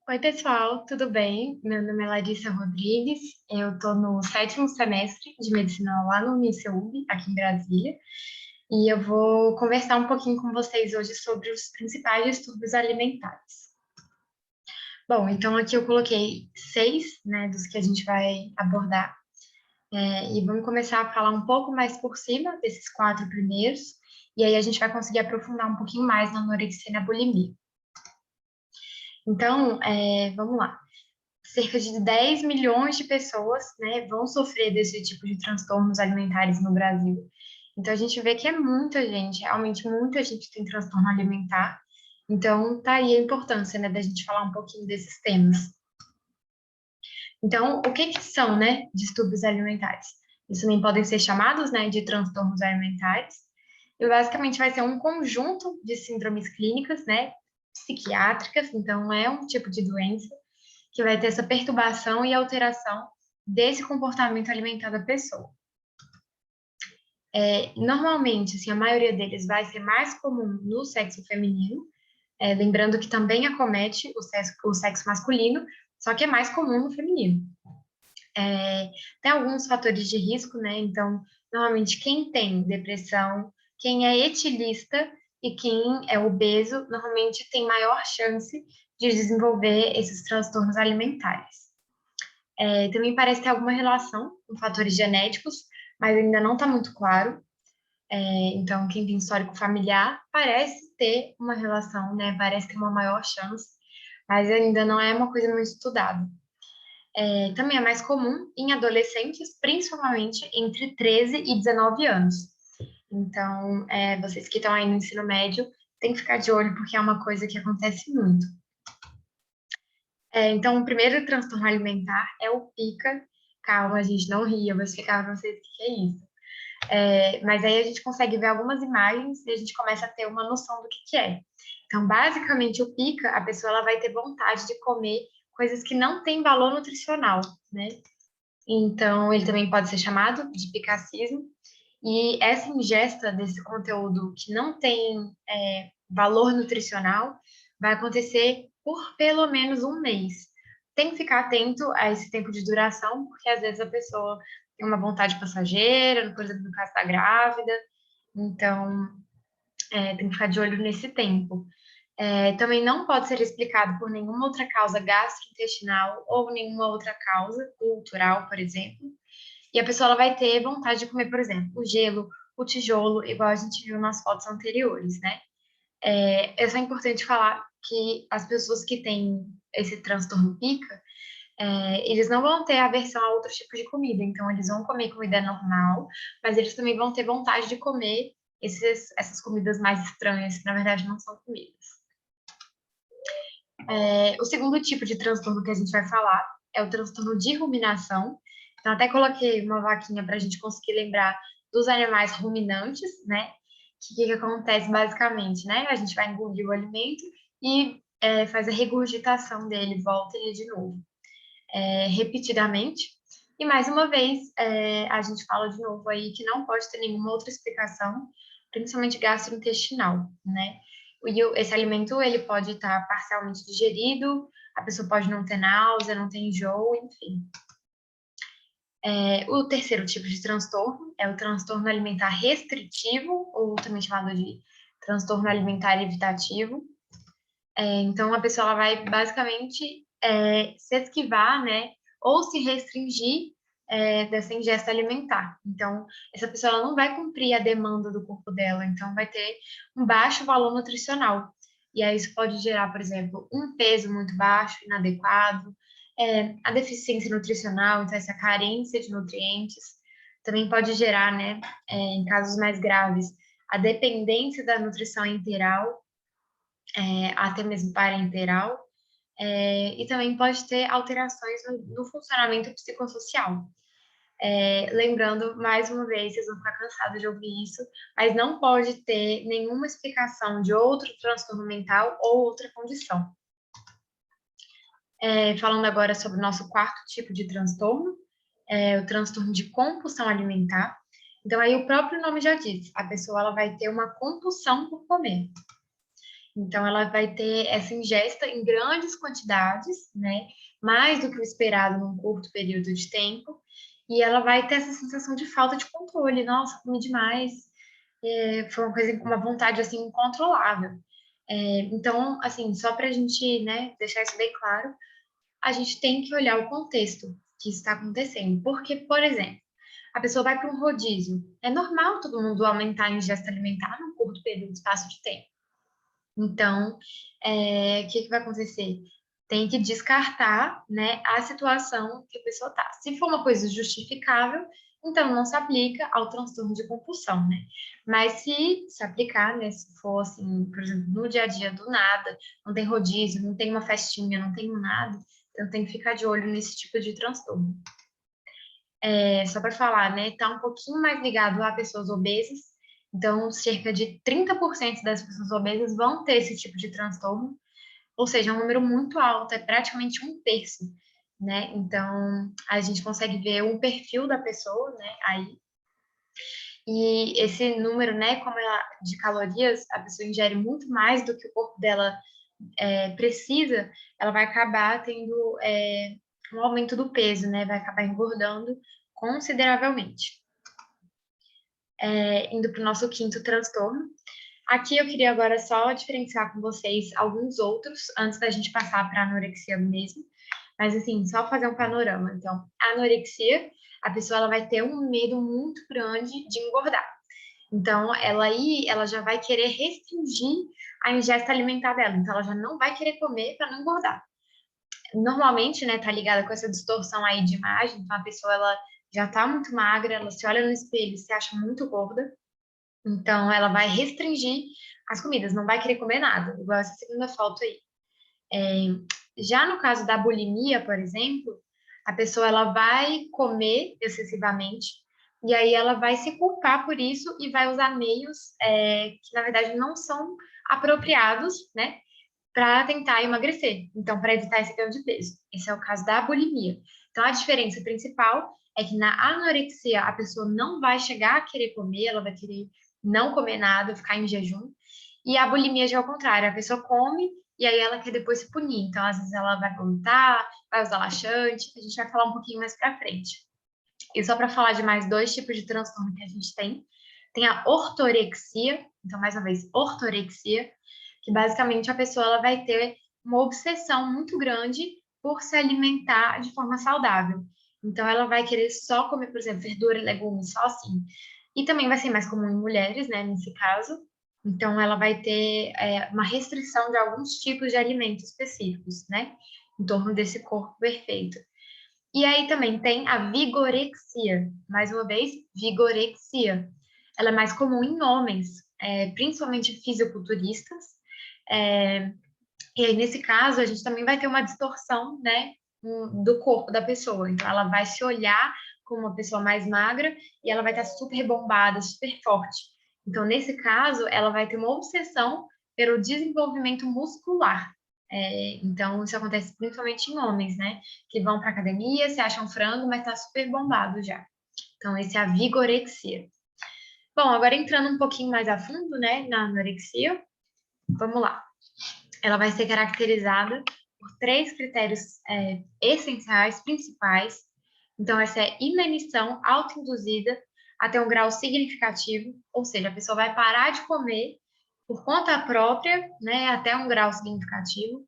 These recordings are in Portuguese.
Oi, pessoal, tudo bem? Meu nome é Larissa Rodrigues, eu estou no sétimo semestre de medicina lá no Uniceup, aqui em Brasília, e eu vou conversar um pouquinho com vocês hoje sobre os principais distúrbios alimentares. Bom, então aqui eu coloquei seis, né, dos que a gente vai abordar, e vamos começar a falar um pouco mais por cima desses quatro primeiros, e aí a gente vai conseguir aprofundar um pouquinho mais na anorexia e na bulimia. Então, vamos lá. Cerca de 10 milhões de pessoas, né, vão sofrer desse tipo de transtornos alimentares no Brasil. Então, a gente vê que é muita gente, realmente muita gente tem transtorno alimentar. Então, tá aí a importância, né, da gente falar um pouquinho desses temas. Então, o que que são, né, distúrbios alimentares? Eles também podem ser chamados, né, de transtornos alimentares. E basicamente vai ser um conjunto de síndromes clínicas, né, psiquiátricas. Então, é um tipo de doença que vai ter essa perturbação e alteração desse comportamento alimentar da pessoa. Normalmente, assim, a maioria deles vai ser mais comum no sexo feminino, lembrando que também acomete o sexo masculino, só que é mais comum no feminino. Tem alguns fatores de risco, né? Então, normalmente, quem tem depressão, quem é etilista e quem é obeso, normalmente tem maior chance de desenvolver esses transtornos alimentares. Também parece ter alguma relação com fatores genéticos, mas ainda não está muito claro. Então, quem tem histórico familiar parece ter uma relação, né? Parece ter uma maior chance, mas ainda não é uma coisa muito estudada. Também é mais comum em adolescentes, principalmente entre 13 e 19 anos. Então, vocês que estão aí no ensino médio, tem que ficar de olho, porque é uma coisa que acontece muito. Então, o primeiro transtorno alimentar é o pica. Calma, gente, não ria, eu vou explicar para vocês o que é isso. Mas aí a gente consegue ver algumas imagens e a gente começa a ter uma noção do que é. Então, basicamente, o pica, a pessoa ela vai ter vontade de comer coisas que não têm valor nutricional, né? Então, ele também pode ser chamado de picacismo. E essa ingesta desse conteúdo que não tem valor nutricional vai acontecer por pelo menos um mês. Tem que ficar atento a esse tempo de duração, porque às vezes a pessoa tem uma vontade passageira, por exemplo, no caso da grávida, então tem que ficar de olho nesse tempo. Também não pode ser explicado por nenhuma outra causa gastrointestinal ou nenhuma outra causa cultural, por exemplo. E a pessoa ela vai ter vontade de comer, por exemplo, o gelo, o tijolo, igual a gente viu nas fotos anteriores, né? É só importante falar que as pessoas que têm esse transtorno pica, eles não vão ter aversão a outros tipos de comida. Então, eles vão comer comida normal, mas eles também vão ter vontade de comer essas comidas mais estranhas, que na verdade não são comidas. O segundo tipo de transtorno que a gente vai falar é o transtorno de ruminação. Então, até coloquei uma vaquinha para a gente conseguir lembrar dos animais ruminantes, né? Que acontece basicamente, né? A gente vai engolir o alimento e faz a regurgitação dele, volta ele de novo, repetidamente. E mais uma vez, a gente fala de novo aí que não pode ter nenhuma outra explicação, principalmente gastrointestinal, né? Esse alimento ele pode estar parcialmente digerido, a pessoa pode não ter náusea, não ter enjoo, enfim. O terceiro tipo de transtorno é o transtorno alimentar restritivo, ou também chamado de transtorno alimentar evitativo. Então, a pessoa ela vai basicamente se esquivar, né, ou se restringir dessa ingesta alimentar. Então, essa pessoa ela não vai cumprir a demanda do corpo dela, então vai ter um baixo valor nutricional. E aí isso pode gerar, por exemplo, um peso muito baixo, inadequado, a deficiência nutricional, então essa carência de nutrientes. Também pode gerar, né, em casos mais graves, a dependência da nutrição integral, até mesmo parenteral, e também pode ter alterações no funcionamento psicossocial. Lembrando, mais uma vez, vocês vão ficar cansados de ouvir isso, mas não pode ter nenhuma explicação de outro transtorno mental ou outra condição. Falando agora sobre o nosso quarto tipo de transtorno, o transtorno de compulsão alimentar. Então, aí o próprio nome já diz, a pessoa ela vai ter uma compulsão por comer. Então, ela vai ter essa ingesta em grandes quantidades, né? Mais do que o esperado num curto período de tempo. E ela vai ter essa sensação de falta de controle. Nossa, comi demais. Foi uma coisa com uma vontade, assim, incontrolável. Então, assim, só para a gente, né, deixar isso bem claro, a gente tem que olhar o contexto que está acontecendo. Porque, por exemplo, a pessoa vai para um rodízio. É normal todo mundo aumentar a ingesta alimentar num curto período de espaço de tempo. Então, o que que vai acontecer? Tem que descartar, né, a situação que a pessoa está. Se for uma coisa justificável, então não se aplica ao transtorno de compulsão, né? Mas se aplicar, né, se for assim, por exemplo, no dia a dia do nada, não tem rodízio, não tem uma festinha, não tem nada, então tem que ficar de olho nesse tipo de transtorno. Só para falar, né, tá um pouquinho mais ligado a pessoas obesas. Então, cerca de 30% das pessoas obesas vão ter esse tipo de transtorno, ou seja, é um número muito alto, é praticamente um terço, né? Então, a gente consegue ver o perfil da pessoa, né, aí. E esse número, né, como ela, de calorias, a pessoa ingere muito mais do que o corpo dela precisa, ela vai acabar tendo um aumento do peso, né? Vai acabar engordando consideravelmente. Indo para o nosso quinto transtorno. Aqui eu queria agora só diferenciar com vocês alguns outros, antes da gente passar para a anorexia mesmo. Mas, assim, só fazer um panorama. Então, a anorexia, a pessoa ela vai ter um medo muito grande de engordar. Então, ela já vai querer restringir a ingesta alimentar dela. Então, ela já não vai querer comer para não engordar. Normalmente, né, tá ligada com essa distorção aí de imagem. Então, a pessoa, ela já tá muito magra, ela se olha no espelho e se acha muito gorda. Então, ela vai restringir as comidas, não vai querer comer nada, igual essa segunda foto aí. Já no caso da bulimia, por exemplo, a pessoa ela vai comer excessivamente e aí ela vai se culpar por isso e vai usar meios que, na verdade, não são apropriados, né, para tentar emagrecer. Então, para evitar esse ganho de peso. Esse é o caso da bulimia. Então, a diferença principal é que na anorexia a pessoa não vai chegar a querer comer, ela vai querer não comer nada, ficar em jejum. E a bulimia já é o contrário, a pessoa come e aí ela quer depois se punir. Então, às vezes ela vai vomitar, vai usar laxante, a gente vai falar um pouquinho mais para frente. E só para falar de mais dois tipos de transtorno que a gente tem a ortorexia, então mais uma vez, ortorexia, que basicamente a pessoa ela vai ter uma obsessão muito grande por se alimentar de forma saudável. Então ela vai querer só comer, por exemplo, verdura e legumes, só assim. E também vai ser mais comum em mulheres, né, nesse caso. Então ela vai ter uma restrição de alguns tipos de alimentos específicos, né, em torno desse corpo perfeito. E aí também tem a vigorexia. Mais uma vez, vigorexia. Ela é mais comum em homens, principalmente fisiculturistas. É, e aí, nesse caso, a gente também vai ter uma distorção, né, do corpo da pessoa. Então, ela vai se olhar como uma pessoa mais magra e ela vai estar super bombada, super forte. Então, nesse caso, ela vai ter uma obsessão pelo desenvolvimento muscular. Então, isso acontece principalmente em homens, né? Que vão para academia, se acham frango, mas tá super bombado já. Então, esse é a vigorexia. Bom, agora entrando um pouquinho mais a fundo, né, na anorexia, vamos lá. Ela vai ser caracterizada por três critérios essenciais, principais. Então, essa é inanição autoinduzida até um grau significativo, ou seja, a pessoa vai parar de comer por conta própria, né, até um grau significativo.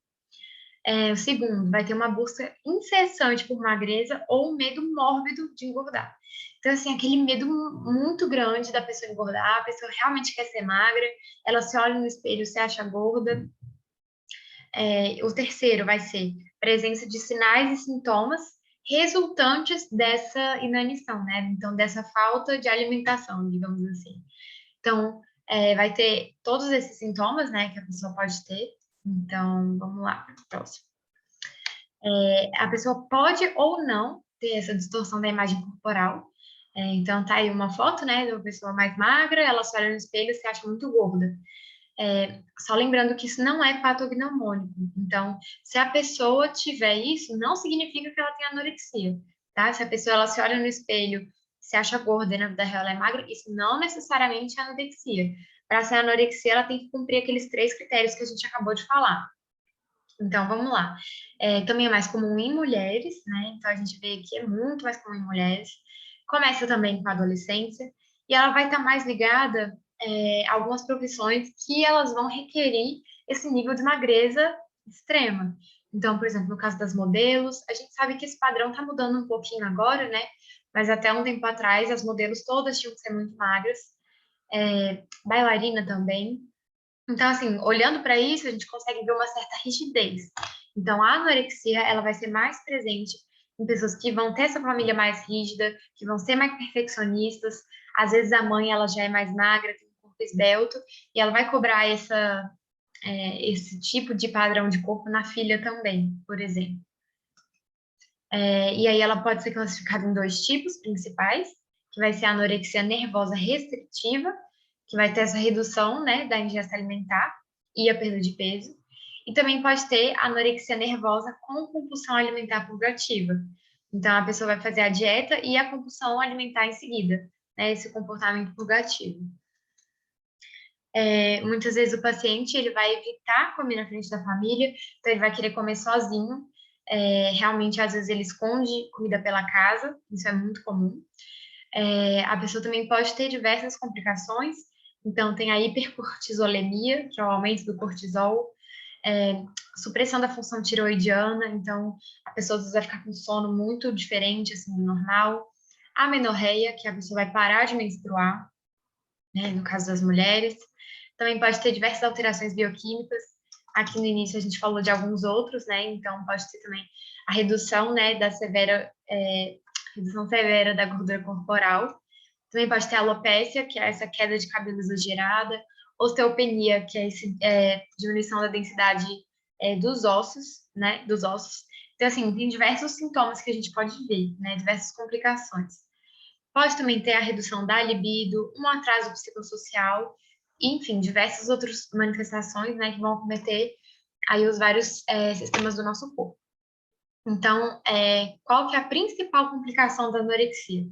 O segundo, vai ter uma busca incessante por magreza ou um medo mórbido de engordar. Então, assim, aquele medo muito grande da pessoa engordar, a pessoa realmente quer ser magra, ela se olha no espelho, se acha gorda. O terceiro vai ser presença de sinais e sintomas resultantes dessa inanição, né? Então, dessa falta de alimentação, digamos assim. Então, vai ter todos esses sintomas, né, que a pessoa pode ter. Então, vamos lá, próximo. A pessoa pode ou não ter essa distorção da imagem corporal. Então, tá aí uma foto, né, de uma pessoa mais magra, ela se olha no espelho e se acha muito gorda. Só lembrando que isso não é patognomônico. Então, se a pessoa tiver isso, não significa que ela tem anorexia, tá? Se a pessoa ela se olha no espelho, se acha gorda e na vida real ela é magra, isso não necessariamente é anorexia. para ser anorexia, ela tem que cumprir aqueles 3 critérios que a gente acabou de falar. Então, vamos lá. Também é mais comum em mulheres, né? Então, a gente vê que é muito mais comum em mulheres. Começa também com a adolescência. E ela vai estar mais ligada a algumas profissões que elas vão requerer esse nível de magreza extrema. Então, por exemplo, no caso das modelos, a gente sabe que esse padrão está mudando um pouquinho agora, né? Mas até um tempo atrás, as modelos todas tinham que ser muito magras. Bailarina também. Então, assim, olhando para isso, a gente consegue ver uma certa rigidez. Então, a anorexia, ela vai ser mais presente em pessoas que vão ter essa família mais rígida, que vão ser mais perfeccionistas. Às vezes, a mãe, ela já é mais magra, tem um corpo esbelto, e ela vai cobrar esse tipo de padrão de corpo na filha também, por exemplo. E aí, ela pode ser classificada em 2 tipos principais, que vai ser a anorexia nervosa restritiva, que vai ter essa redução, né, da ingesta alimentar e a perda de peso. E também pode ter anorexia nervosa com compulsão alimentar purgativa. Então, a pessoa vai fazer a dieta e a compulsão alimentar em seguida, né, esse comportamento purgativo. Muitas vezes o paciente ele vai evitar comer na frente da família, então ele vai querer comer sozinho. Realmente, às vezes, ele esconde comida pela casa, isso é muito comum. A pessoa também pode ter diversas complicações, então tem a hipercortisolemia, que é o aumento do cortisol, supressão da função tiroidiana, então a pessoa às vezes vai ficar com sono muito diferente assim, do normal, amenorreia, que a pessoa vai parar de menstruar, né, no caso das mulheres, também pode ter diversas alterações bioquímicas, aqui no início a gente falou de alguns outros, né, então pode ter também a redução, né, redução severa da gordura corporal. Também pode ter alopécia, que é essa queda de cabelo exagerada, osteopenia, que é essa diminuição da densidade dos ossos, né, dos ossos. Então, assim, tem diversos sintomas que a gente pode ver, né, diversas complicações. Pode também ter a redução da libido, um atraso psicossocial, enfim, diversas outras manifestações, né, que vão cometer aí os vários sistemas do nosso corpo. Então, qual que é a principal complicação da anorexia?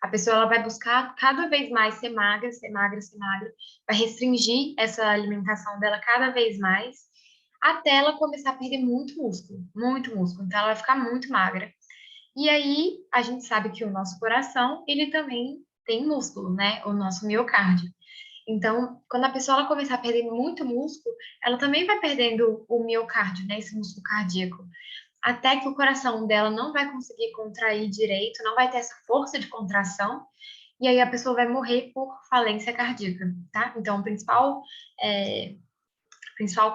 A pessoa ela vai buscar cada vez mais ser magra, ser magra, ser magra, vai restringir essa alimentação dela cada vez mais, até ela começar a perder muito músculo, muito músculo. Então, ela vai ficar muito magra. E aí, a gente sabe que o nosso coração, ele também tem músculo, né? O nosso miocárdio. Então, quando a pessoa ela começar a perder muito músculo, ela também vai perdendo o miocárdio, né? Esse músculo cardíaco até que o coração dela não vai conseguir contrair direito, não vai ter essa força de contração, e aí a pessoa vai morrer por falência cardíaca, tá? Então, principal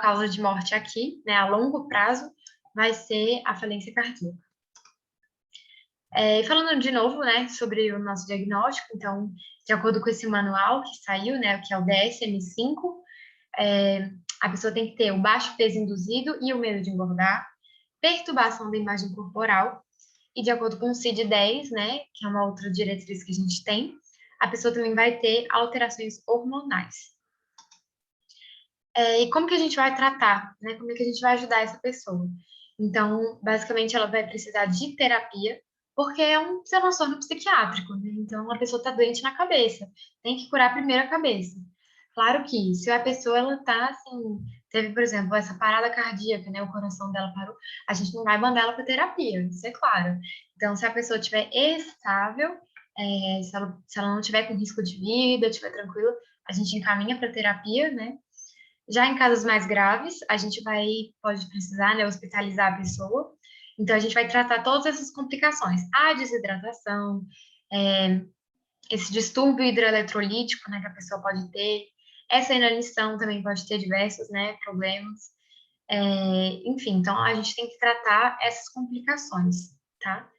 causa de morte aqui, né, a longo prazo, vai ser a falência cardíaca. E falando de novo, né, sobre o nosso diagnóstico, então, de acordo com esse manual que saiu, né, que é o DSM-5, a pessoa tem que ter o baixo peso induzido e o medo de engordar, perturbação da imagem corporal, e de acordo com o CID-10, né, que é uma outra diretriz que a gente tem, a pessoa também vai ter alterações hormonais. E como que a gente vai tratar, né? Como é que a gente vai ajudar essa pessoa? Então, basicamente, ela vai precisar de terapia, porque é um transtorno psiquiátrico, né? Então, a pessoa está doente na cabeça, tem que curar primeiro a cabeça. Claro que se a pessoa ela tá assim, teve, por exemplo, essa parada cardíaca, né, o coração dela parou, a gente não vai mandar ela para terapia, isso é claro. Então, se a pessoa estiver estável, se ela não tiver com risco de vida, estiver tranquila, a gente encaminha para terapia, né? Já em casos mais graves, a gente pode precisar, né, hospitalizar a pessoa. Então, a gente vai tratar todas essas complicações, a desidratação, é, esse distúrbio hidroeletrolítico, né, que a pessoa pode ter, essa inanição também pode ter diversos, né, problemas. Enfim, então a gente tem que tratar essas complicações, tá?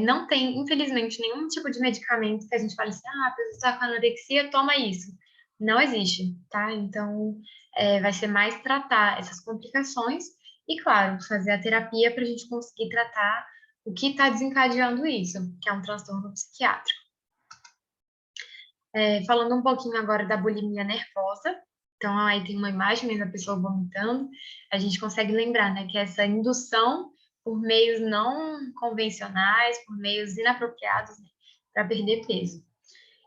Não tem, infelizmente, nenhum tipo de medicamento que a gente fale assim, a pessoa está com anorexia, toma isso. Não existe, tá? Então, vai ser mais tratar essas complicações e, claro, fazer a terapia para a gente conseguir tratar o que está desencadeando isso, que é um transtorno psiquiátrico. Falando um pouquinho agora da bulimia nervosa, então aí tem uma imagem da pessoa vomitando, a gente consegue lembrar, né, que essa indução por meios não convencionais, por meios inapropriados, né, para perder peso.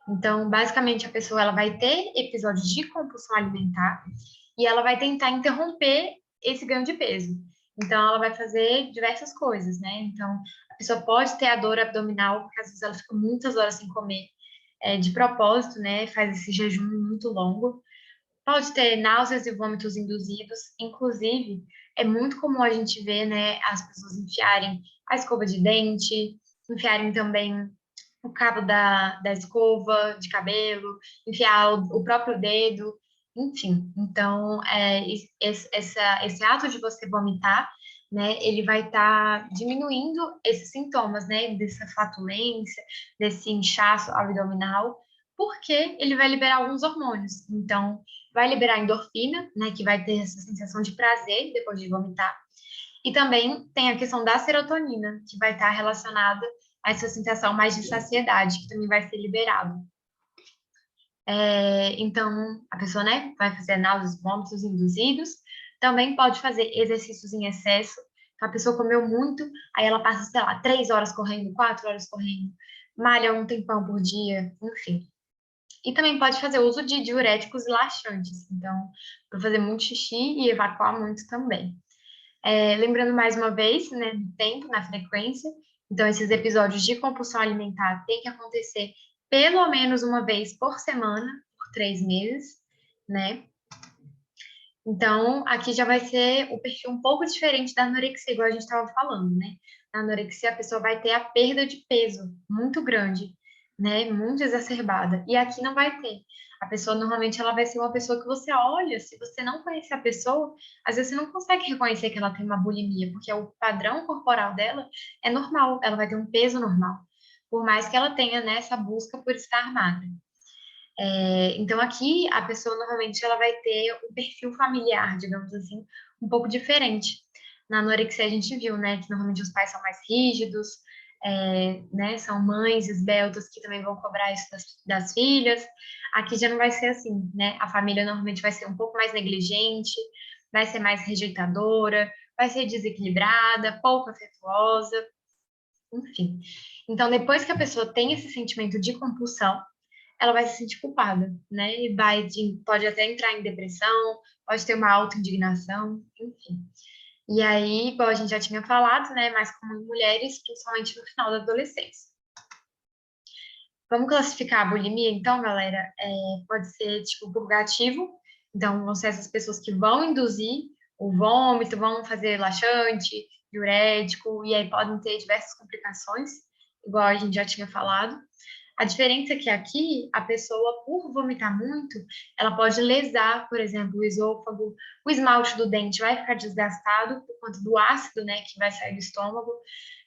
Então, basicamente, a pessoa ela vai ter episódios de compulsão alimentar e ela vai tentar interromper esse ganho de peso. Então, ela vai fazer diversas coisas, né? Então, a pessoa pode ter a dor abdominal, porque às vezes ela fica muitas horas sem comer, de propósito, né? Faz esse jejum muito longo. Pode ter náuseas e vômitos induzidos. Inclusive, é muito comum a gente ver, né, as pessoas enfiarem a escova de dente, enfiarem também o cabo da escova de cabelo, enfiar o próprio dedo, enfim. Então, esse ato de você vomitar, né, ele vai estar diminuindo esses sintomas, né, dessa flatulência, desse inchaço abdominal, porque ele vai liberar alguns hormônios. Então, vai liberar endorfina, né, que vai ter essa sensação de prazer depois de vomitar. E também tem a questão da serotonina, que vai estar relacionada a essa sensação mais de saciedade, que também vai ser liberado. Então, a pessoa, né, vai fazer náuseas, vômitos induzidos, também pode fazer exercícios em excesso. A pessoa comeu muito, aí ela passa, sei lá, 3 horas correndo, 4 horas correndo, malha um tempão por dia, enfim. E também pode fazer uso de diuréticos e laxantes, então, para fazer muito xixi e evacuar muito também. Lembrando mais uma vez, né, no tempo, na frequência, então esses episódios de compulsão alimentar têm que acontecer pelo menos uma vez por semana, por 3 meses, né? Então, aqui já vai ser o perfil um pouco diferente da anorexia, igual a gente estava falando, né? Na anorexia, a pessoa vai ter a perda de peso muito grande, né? Muito exacerbada. E aqui não vai ter. A pessoa, normalmente, ela vai ser uma pessoa que você olha, se você não conhecer a pessoa, às vezes você não consegue reconhecer que ela tem uma bulimia, porque o padrão corporal dela é normal, ela vai ter um peso normal. Por mais que ela tenha, né, essa busca por estar magra. Então, aqui, a pessoa normalmente ela vai ter um perfil familiar, digamos assim, um pouco diferente. Na anorexia, a gente viu, né, que normalmente os pais são mais rígidos, né, são mães esbeltas que também vão cobrar isso das filhas. Aqui já não vai ser assim, né? A família normalmente vai ser um pouco mais negligente, vai ser mais rejeitadora, vai ser desequilibrada, pouco afetuosa, enfim. Então, depois que a pessoa tem esse sentimento de compulsão, ela vai se sentir culpada, né? E pode até entrar em depressão, pode ter uma auto-indignação, enfim. E aí, igual a gente já tinha falado, né? Mais comum em mulheres, principalmente no final da adolescência. Vamos classificar a bulimia, então, galera? Pode ser tipo purgativo, então vão ser essas pessoas que vão induzir o vômito, vão fazer laxante, diurético, e aí podem ter diversas complicações, igual a gente já tinha falado. A diferença é que aqui, a pessoa, por vomitar muito, ela pode lesar, por exemplo, o esôfago, o esmalte do dente vai ficar desgastado por conta do ácido, né, que vai sair do estômago.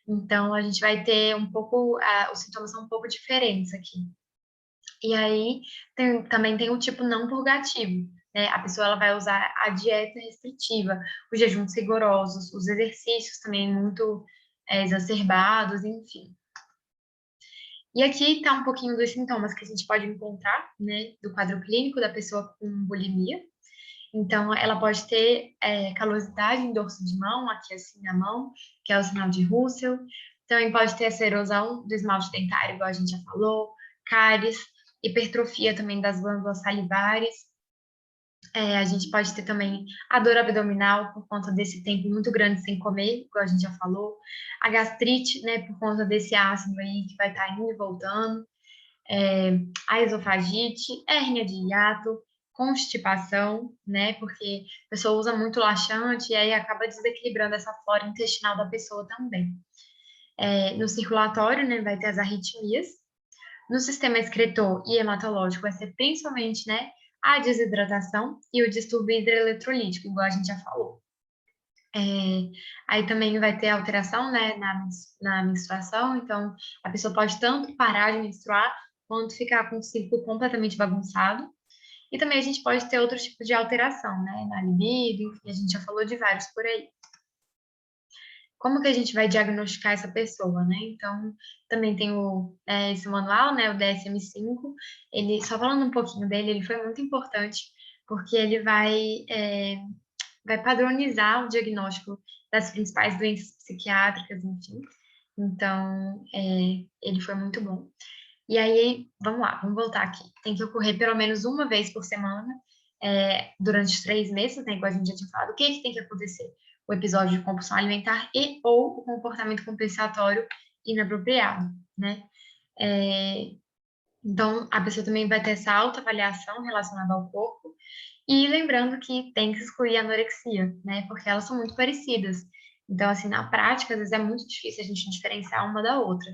Então, a gente vai ter um pouco, os sintomas são um pouco diferentes aqui. E aí, também tem o tipo não purgativo, né? A pessoa ela vai usar a dieta restritiva, os jejuns rigorosos, os exercícios também muito exacerbados, enfim. E aqui está um pouquinho dos sintomas que a gente pode encontrar, né, do quadro clínico da pessoa com bulimia. Então, ela pode ter calosidade em dorso de mão, aqui assim na mão, que é o sinal de Russell. Também pode ter essa erosão do esmalte dentário, igual a gente já falou, cáries, hipertrofia também das glândulas salivares. A gente pode ter também a dor abdominal por conta desse tempo muito grande sem comer, igual a gente já falou. A gastrite, né, por conta desse ácido aí que vai estar indo e voltando. A esofagite, hérnia de hiato, constipação, né, porque a pessoa usa muito laxante e aí acaba desequilibrando essa flora intestinal da pessoa também. No circulatório, né, vai ter as arritmias. No sistema excretor e hematológico vai ser principalmente, né, a desidratação e o distúrbio hidroeletrolítico, igual a gente já falou. Aí também vai ter alteração, né, na menstruação, então a pessoa pode tanto parar de menstruar, quanto ficar com o ciclo completamente bagunçado. E também a gente pode ter outros tipos de alteração, né, na libido, enfim, a gente já falou de vários por aí. Como que a gente vai diagnosticar essa pessoa, né? Então, também tem esse manual, né, o DSM-5. Ele, só falando um pouquinho dele, ele foi muito importante, porque ele vai padronizar o diagnóstico das principais doenças psiquiátricas, enfim. Então, ele foi muito bom. E aí, vamos lá, vamos voltar aqui. Tem que ocorrer pelo menos uma vez por semana, durante os 3 meses, né? Igual a gente já tinha falado. O que é que tem que acontecer? O episódio de compulsão alimentar e ou o comportamento compensatório inapropriado, né? É, então, a pessoa também vai ter essa autoavaliação relacionada ao corpo. E lembrando que tem que excluir a anorexia, né? Porque elas são muito parecidas. Então, assim, na prática, às vezes é muito difícil a gente diferenciar uma da outra.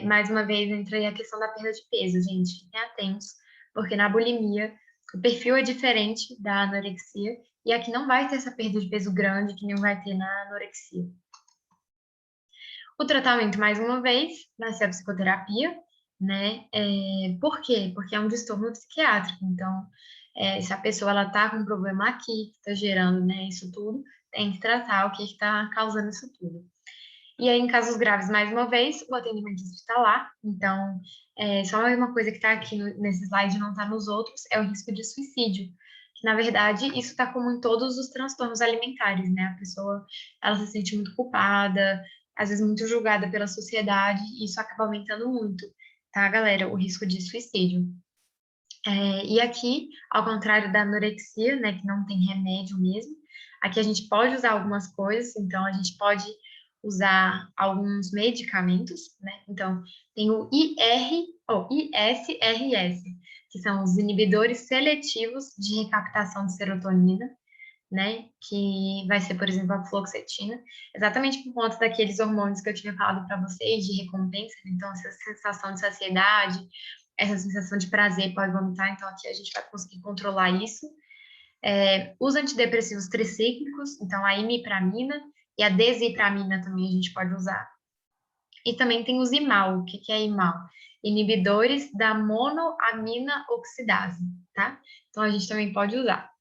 Mais uma vez, entra aí a questão da perda de peso, gente. Fiquem atentos, porque na bulimia o perfil é diferente da anorexia e aqui não vai ter essa perda de peso grande que nem vai ter na anorexia. O tratamento, mais uma vez, vai ser a psicoterapia, né? Por quê? Porque é um distúrbio psiquiátrico. Então, se a pessoa ela tá com um problema aqui, que está gerando, né, isso tudo, tem que tratar o que está causando isso tudo. E aí, em casos graves, mais uma vez, o atendimento hospitalar. Então, só uma coisa que está aqui nesse slide e não está nos outros é o risco de suicídio. Que, na verdade, isso está como em todos os transtornos alimentares, né? A pessoa, ela se sente muito culpada, às vezes muito julgada pela sociedade, e isso acaba aumentando muito, tá, galera? O risco de suicídio. E aqui, ao contrário da anorexia, né, que não tem remédio mesmo, aqui a gente pode usar algumas coisas, então a gente pode usar alguns medicamentos, né? Então, tem o ISRS, que são os inibidores seletivos de recaptação de serotonina, né? Que vai ser, por exemplo, a fluoxetina, exatamente por conta daqueles hormônios que eu tinha falado para vocês de recompensa, então essa sensação de saciedade, essa sensação de prazer pode vomitar, então aqui a gente vai conseguir controlar isso. Os antidepressivos tricíclicos, então a imipramina e a desipramina também a gente pode usar. E também tem os IMAL. O que que é IMAL? Inibidores da monoamina oxidase, tá? Então a gente também pode usar.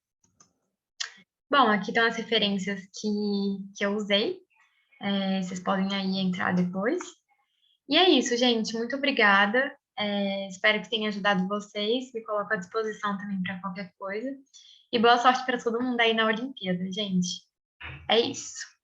Bom, aqui estão as referências que eu usei. Vocês podem aí entrar depois. E é isso, gente. Muito obrigada. Espero que tenha ajudado vocês. Me coloco à disposição também para qualquer coisa. E boa sorte para todo mundo aí na Olimpíada, gente. É isso.